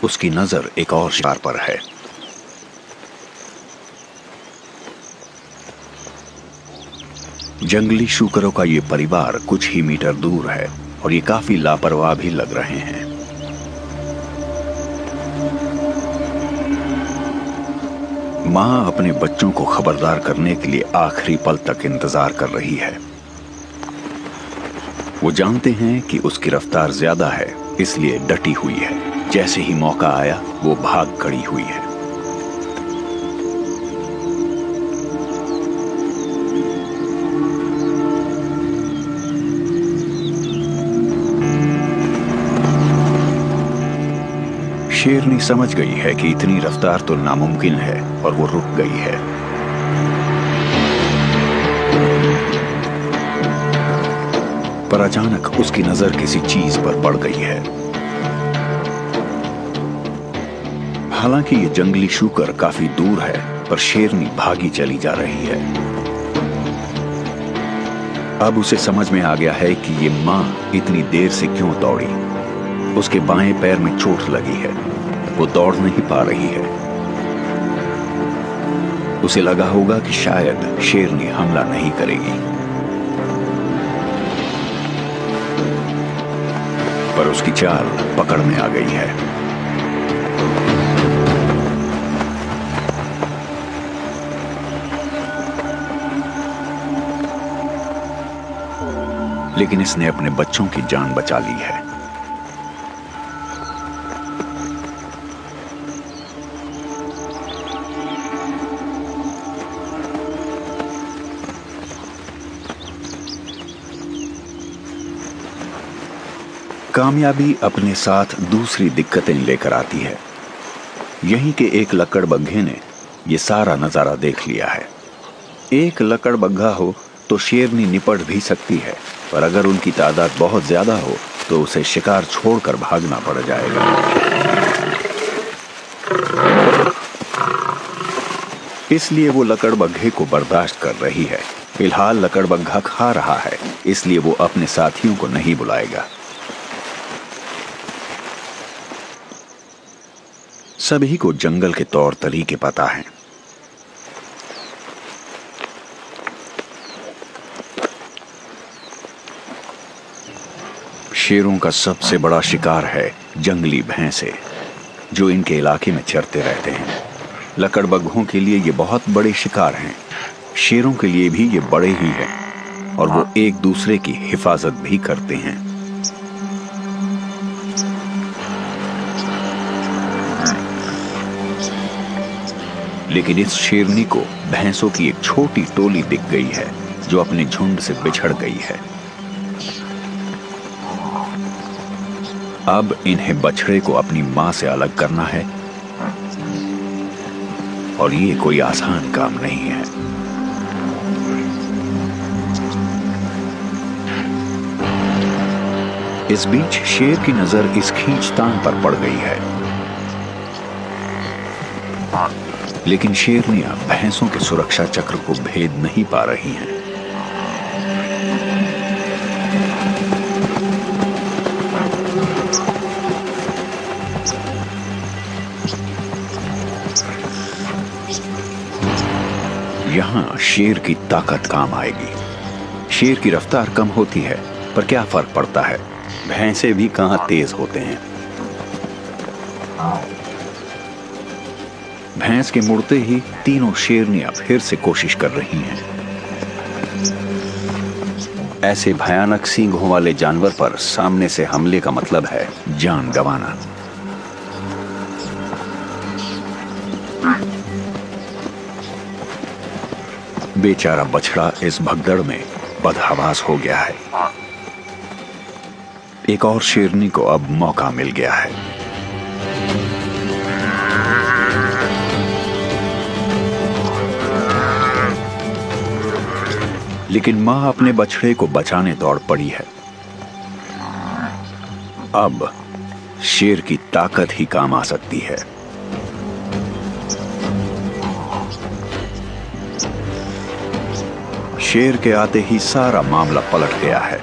उसकी नजर एक और शिकार पर है। जंगली शूकरों का ये परिवार कुछ ही मीटर दूर है और ये काफी लापरवाह भी लग रहे हैं। मां अपने बच्चों को खबरदार करने के लिए आखिरी पल तक इंतजार कर रही है। वो जानते हैं कि उसकी रफ्तार ज्यादा है, इसलिए डटी हुई है। जैसे ही मौका आया वो भाग खड़ी हुई है। शेरनी समझ गई है कि इतनी रफ्तार तो नामुमकिन है और वो रुक गई है। पर अचानक उसकी नजर किसी चीज पर पड़ गई है। हालांकि ये जंगली शूकर काफी दूर है, पर शेरनी भागी चली जा रही है। अब उसे समझ में आ गया है कि ये मां इतनी देर से क्यों दौड़ी। उसके बाएं पैर में चोट लगी है, वो दौड़ नहीं पा रही है। उसे लगा होगा कि शायद शेरनी हमला नहीं करेगी, पर उसकी चाल पकड़ में आ गई है। लेकिन इसने अपने बच्चों की जान बचा ली है। कामयाबी अपने साथ दूसरी दिक्कतें लेकर आती है। यहीं के एक लकड़बग्घे ने यह सारा नजारा देख लिया है। एक लकड़बग्घा हो तो शेरनी निपट भी सकती है, पर अगर उनकी तादाद बहुत ज्यादा हो तो उसे शिकार छोड़कर भागना पड़ जाएगा। इसलिए वो लकड़बग्घे को बर्दाश्त कर रही है। फिलहाल लकड़बग्घा खा रहा है, इसलिए वो अपने साथियों को नहीं बुलाएगा। सभी को जंगल के तौर तरीके पता हैं। शेरों का सबसे बड़ा शिकार है जंगली भैंसे, जो इनके इलाके में चरते रहते हैं। लकड़बग्घों के लिए ये बहुत बड़े शिकार हैं। शेरों के लिए भी ये बड़े ही हैं और वो एक दूसरे की हिफाजत भी करते हैं। लेकिन इस शेरनी को भैंसों की एक छोटी टोली दिख गई है, जो अपने झुंड से बिछड़ गई है। अब इन्हें बछड़े को अपनी मां से अलग करना है, और ये कोई आसान काम नहीं है। इस बीच शेर की नजर इस खींचतान पर पड़ गई है। लेकिन शेरनियां भैंसों के सुरक्षा चक्र को भेद नहीं पा रही हैं। यहां शेर की ताकत काम आएगी। शेर की रफ्तार कम होती है, पर क्या फर्क पड़ता है, भैंसे भी कहां तेज होते हैं। भैंस के मुड़ते ही तीनों शेरनियां फिर से कोशिश कर रही हैं। ऐसे भयानक सींगों वाले जानवर पर सामने से हमले का मतलब है जान गंवाना। बेचारा बछड़ा इस भगदड़ में बदहवास हो गया है। एक और शेरनी को अब मौका मिल गया है। लेकिन मां अपने बछड़े को बचाने दौड़ पड़ी है। अब शेर की ताकत ही काम आ सकती है। शेर के आते ही सारा मामला पलट गया है।